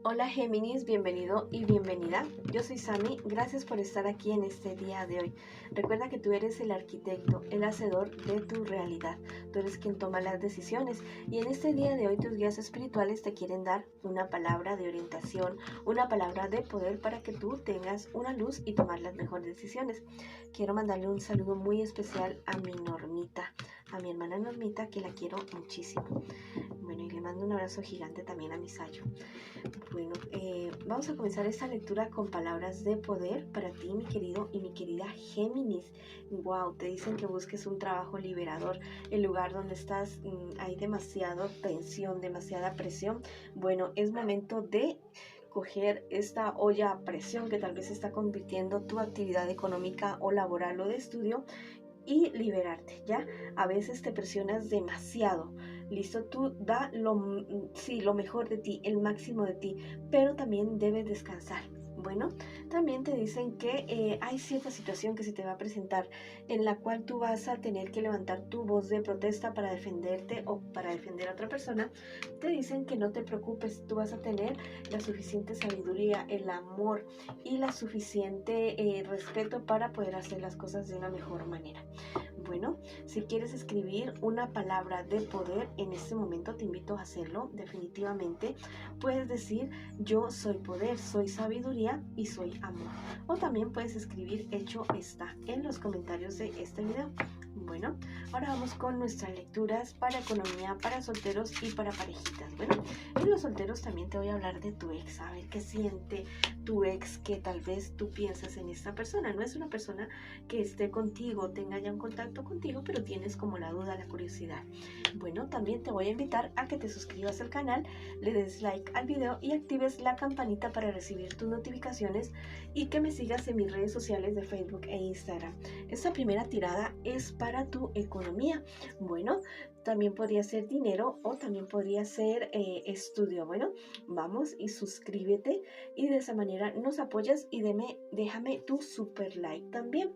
Hola Géminis, bienvenido y bienvenida. Yo soy Sami, gracias por estar aquí en este día de hoy. Recuerda que tú eres el arquitecto, el hacedor de tu realidad. Tú eres quien toma las decisiones y en este día de hoy tus guías espirituales te quieren dar una palabra de orientación, una palabra de poder para que tú tengas una luz y tomar las mejores decisiones. Quiero mandarle un saludo muy especial a mi Normita, a mi hermana Normita, que la quiero muchísimo. Bueno, y le mando un abrazo gigante también a mi Sayo. Bueno, vamos a comenzar esta lectura con palabras de poder para ti, mi querido y mi querida Géminis. Wow, te dicen que busques un trabajo liberador. El lugar donde estás, hay demasiada tensión, demasiada presión. Bueno, es momento de coger esta olla a presión que tal vez está convirtiendo tu actividad económica o laboral o de estudio y liberarte, ¿ya? A veces te presionas demasiado. Listo, tú da lo mejor de ti, el máximo de ti, pero también debes descansar. Bueno, también te dicen que hay cierta situación que se te va a presentar en la cual tú vas a tener que levantar tu voz de protesta para defenderte o para defender a otra persona. Te dicen que no te preocupes, tú vas a tener la suficiente sabiduría, el amor y la suficiente respeto para poder hacer las cosas de una mejor manera. Bueno, si quieres escribir una palabra de poder, en este momento te invito a hacerlo, definitivamente. Puedes decir, yo soy poder, soy sabiduría y soy amor. O también puedes escribir, hecho está, en los comentarios de este video. Bueno, ahora vamos con nuestras lecturas para economía, para solteros y para parejitas. Bueno, en los solteros también te voy a hablar de tu ex, a ver qué siente tu ex, que tal vez tú piensas en esta persona. No es una persona que esté contigo, tenga ya un contacto contigo, pero tienes como la duda, la curiosidad. Bueno, también te voy a invitar a que te suscribas al canal, le des like al video y actives la campanita para recibir tus notificaciones y que me sigas en mis redes sociales de Facebook e Instagram. Esta primera tirada es para tu economía. Bueno, también podría ser dinero o también podría ser estudio. Bueno, vamos y suscríbete y de esa manera nos apoyas y déjame tu super like también.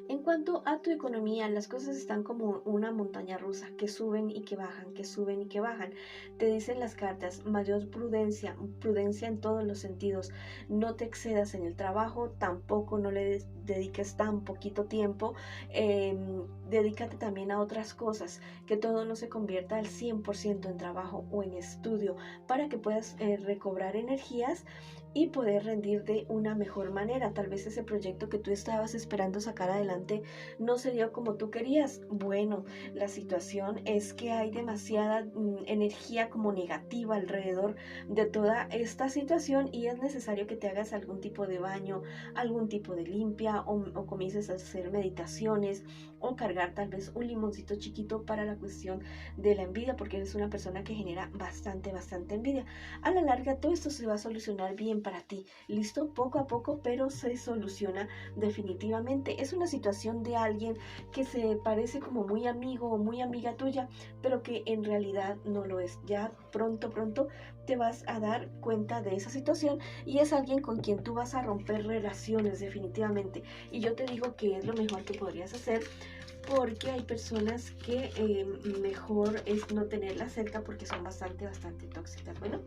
En cuanto a tu economía, las cosas están como una montaña rusa, que suben y que bajan, que suben y que bajan. Te dicen las cartas, mayor prudencia, prudencia en todos los sentidos. No te excedas en el trabajo, tampoco no le dediques tan poquito tiempo. Dedícate también a otras cosas, que todo no se convierta al 100% en trabajo o en estudio, para que puedas recobrar energías y poder rendir de una mejor manera. Tal vez ese proyecto que tú estabas esperando sacar adelante no se dio como tú querías. Bueno, la situación es que hay demasiada energía como negativa alrededor de toda esta situación y es necesario que te hagas algún tipo de baño, algún tipo de limpia o comiences a hacer meditaciones o cargar tal vez un limoncito chiquito para la cuestión de la envidia, porque eres una persona que genera bastante envidia. A la larga todo esto se va a solucionar bien para ti, listo, poco a poco, pero se soluciona definitivamente. Es una situación de alguien que se parece como muy amigo o muy amiga tuya, pero que en realidad no lo es. Ya pronto te vas a dar cuenta de esa situación y es alguien con quien tú vas a romper relaciones definitivamente. Y yo te digo que es lo mejor que podrías hacer, porque hay personas que mejor es no tenerlas cerca porque son bastante tóxicas. Bueno,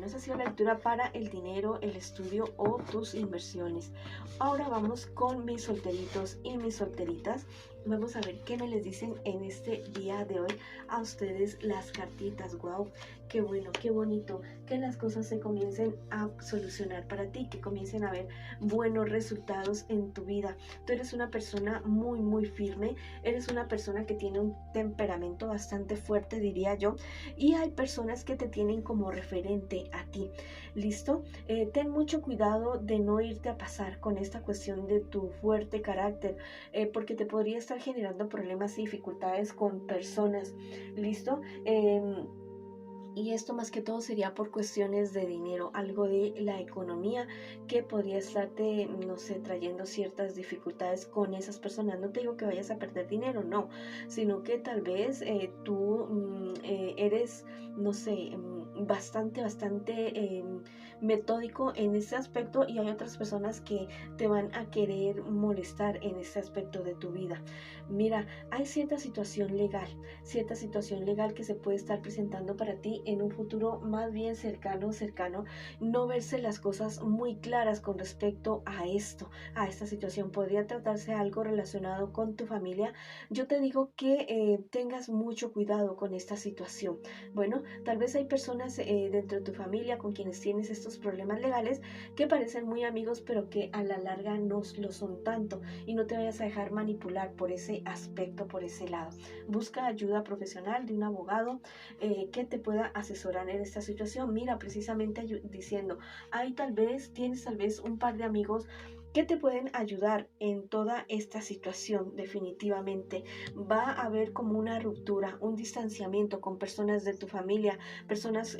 esa ha sido la lectura para el dinero, el estudio o tus inversiones. Ahora vamos con mis solteritos y mis solteritas. Vamos a ver qué me les dicen en este día de hoy a ustedes las cartitas. Wow, qué bueno, qué bonito que las cosas se comiencen a solucionar para ti, que comiencen a ver buenos resultados en tu vida. Tú eres una persona muy firme, eres una persona que tiene un temperamento bastante fuerte, diría yo, y hay personas que te tienen como referente a ti. ¿Listo? Ten mucho cuidado de no irte a pasar con esta cuestión de tu fuerte carácter, porque te podría estar generando problemas y dificultades con personas. ¿Listo? Y esto más que todo sería por cuestiones de dinero, algo de la economía que podría estarte, no sé, trayendo ciertas dificultades con esas personas. No te digo que vayas a perder dinero, no, sino que tal vez tú eres, no sé, bastante metódico en ese aspecto, y hay otras personas que te van a querer molestar en ese aspecto de tu vida. Mira, hay cierta situación legal que se puede estar presentando para ti en un futuro más bien cercano, no verse las cosas muy claras con respecto a esto, a esta situación. Podría tratarse algo relacionado con tu familia. Yo te digo que tengas mucho cuidado con esta situación. Bueno, tal vez hay personas dentro de tu familia con quienes tienes estos problemas legales que parecen muy amigos, pero que a la larga no lo son tanto, y no te vayas a dejar manipular por ese aspecto, por ese lado. Busca ayuda profesional de un abogado que te pueda asesorar en esta situación. Mira, precisamente diciendo, tienes tal vez un par de amigos que te pueden ayudar en toda esta situación. Definitivamente va a haber como una ruptura, un distanciamiento con personas de tu familia, personas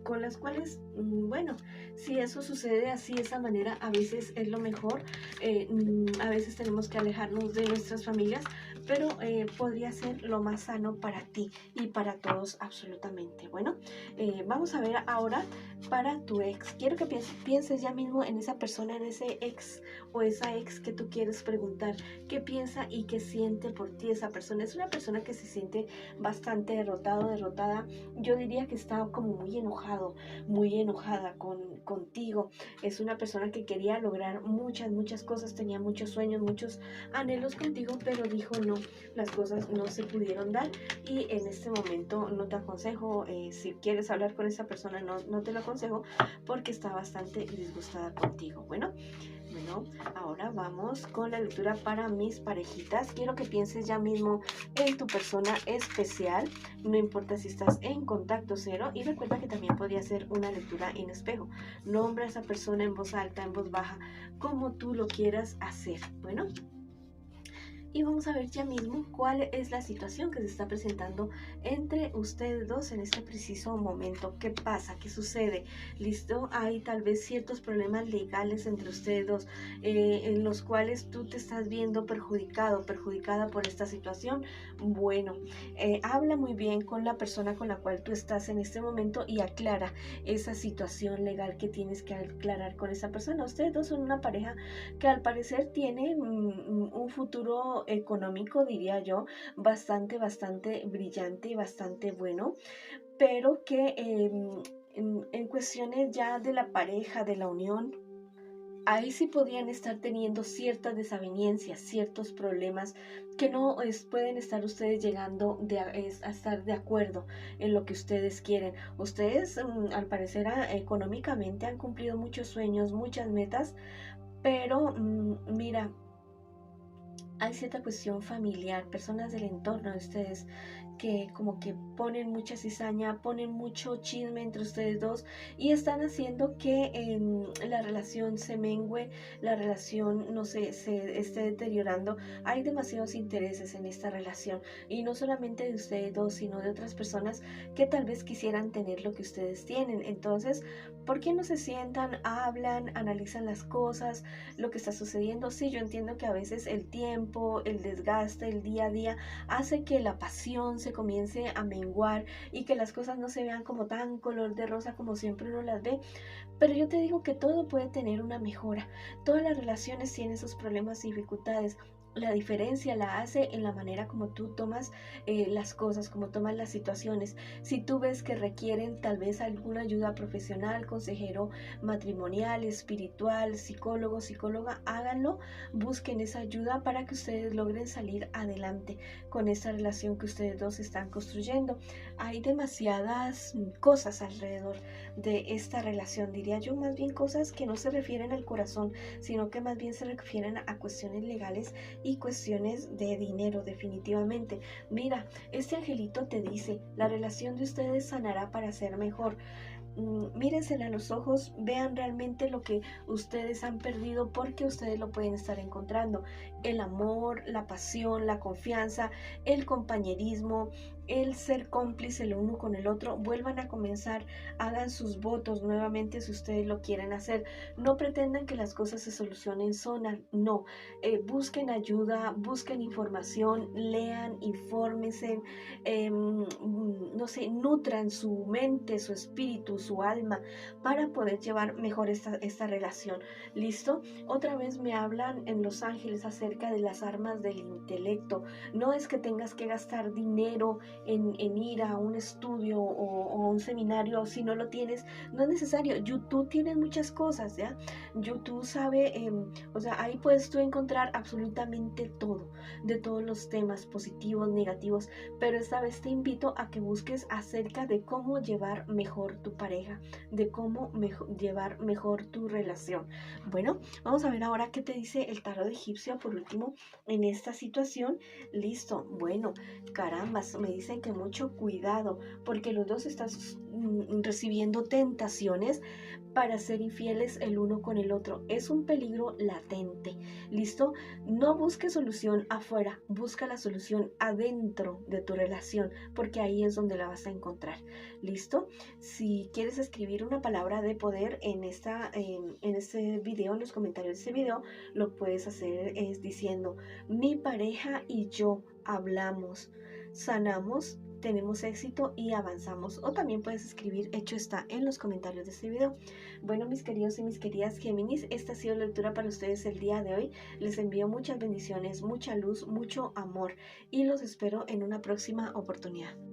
con las cuales, bueno, si eso sucede así, de esa manera, a veces es lo mejor. A veces tenemos que alejarnos de nuestras familias, pero podría ser lo más sano para ti y para todos absolutamente. Bueno, vamos a ver ahora para tu ex. Quiero que pienses ya mismo en esa persona, en ese ex o esa ex que tú quieres preguntar qué piensa y qué siente por ti. Esa persona es una persona que se siente bastante derrotada. Yo diría que está como muy enojada contigo. Es una persona que quería lograr muchas cosas, tenía muchos sueños, muchos anhelos contigo, pero dijo no, las cosas no se pudieron dar, y en este momento no te aconsejo, si quieres hablar con esa persona, no te lo aconsejo, porque está bastante disgustada contigo. Bueno, ahora vamos con la lectura para mis parejitas. Quiero que pienses ya mismo en tu persona especial, no importa si estás en contacto cero, y recuerda que también podría ser una lectura en espejo. Nombra a esa persona en voz alta, en voz baja, como tú lo quieras hacer. Bueno, y vamos a ver ya mismo cuál es la situación que se está presentando entre ustedes dos en este preciso momento. ¿Qué pasa? ¿Qué sucede? ¿Listo? Hay tal vez ciertos problemas legales entre ustedes dos, en los cuales tú te estás viendo perjudicada por esta situación. Bueno, habla muy bien con la persona con la cual tú estás en este momento y aclara esa situación legal que tienes que aclarar con esa persona. Ustedes dos son una pareja que al parecer tiene un futuro económico, diría yo, bastante brillante y bastante bueno, pero que en cuestiones ya de la pareja, de la unión, ahí sí podrían estar teniendo ciertas desavenencias, ciertos problemas que no pueden estar ustedes llegando a estar de acuerdo en lo que ustedes quieren. Ustedes, al parecer, económicamente han cumplido muchos sueños, muchas metas, pero mira, hay cierta cuestión familiar, personas del entorno de ustedes que como que ponen mucha cizaña, ponen mucho chisme entre ustedes dos, y están haciendo que la relación se mengue, la relación no se esté deteriorando. Hay demasiados intereses en esta relación, y no solamente de ustedes dos, sino de otras personas que tal vez quisieran tener lo que ustedes tienen. Entonces, ¿por qué no se sientan, hablan, analizan las cosas, lo que está sucediendo? Sí, yo entiendo que a veces el tiempo, el desgaste, el día a día hace que la pasión se comience a menguar y que las cosas no se vean como tan color de rosa como siempre uno las ve. Pero yo te digo que todo puede tener una mejora. Todas las relaciones tienen sus problemas y dificultades. La diferencia la hace en la manera como tú tomas las cosas, como tomas las situaciones. Si tú ves que requieren tal vez alguna ayuda profesional, consejero matrimonial, espiritual, psicólogo, psicóloga, háganlo, busquen esa ayuda para que ustedes logren salir adelante con esa relación que ustedes dos están construyendo. Hay demasiadas cosas alrededor de esta relación, diría yo, más bien cosas que no se refieren al corazón, sino que más bien se refieren a cuestiones legales y cuestiones de dinero. Definitivamente, mira, este angelito te dice, la relación de ustedes sanará para ser mejor. Mírensela a los ojos, vean realmente lo que ustedes han perdido, porque ustedes lo pueden estar encontrando: el amor, la pasión, la confianza, el compañerismo, el ser cómplice el uno con el otro, vuelvan a comenzar, hagan sus votos nuevamente si ustedes lo quieren hacer. No pretendan que las cosas se solucionen solas, no. Busquen ayuda, busquen información, lean, infórmense, no sé, nutran su mente, su espíritu, su alma, para poder llevar mejor esta relación. ¿Listo? Otra vez me hablan en Los Ángeles acerca de las armas del intelecto. No es que tengas que gastar dinero en ir a un estudio o a un seminario si no lo tienes. No es necesario. YouTube tiene muchas cosas, ¿ya? YouTube sabe, o sea, ahí puedes tú encontrar absolutamente todo, de todos los temas positivos, negativos, pero esta vez te invito a que busques acerca de cómo llevar mejor tu pareja, de cómo llevar mejor tu relación. Bueno, vamos a ver ahora qué te dice el tarot egipcio por último en esta situación. Listo, bueno, caramba, me dicen que mucho cuidado porque los dos están recibiendo tentaciones para ser infieles el uno con el otro. Es un peligro latente. ¿Listo? No busques solución afuera, busca la solución adentro de tu relación, porque ahí es donde la vas a encontrar. ¿Listo? Si quieres escribir una palabra de poder en este video, en los comentarios de este video, lo puedes hacer diciendo: mi pareja y yo hablamos, sanamos, tenemos éxito y avanzamos. O también puedes escribir hecho está en los comentarios de este video. Bueno, mis queridos y mis queridas Géminis, esta ha sido la lectura para ustedes el día de hoy. Les envío muchas bendiciones, mucha luz, mucho amor y los espero en una próxima oportunidad.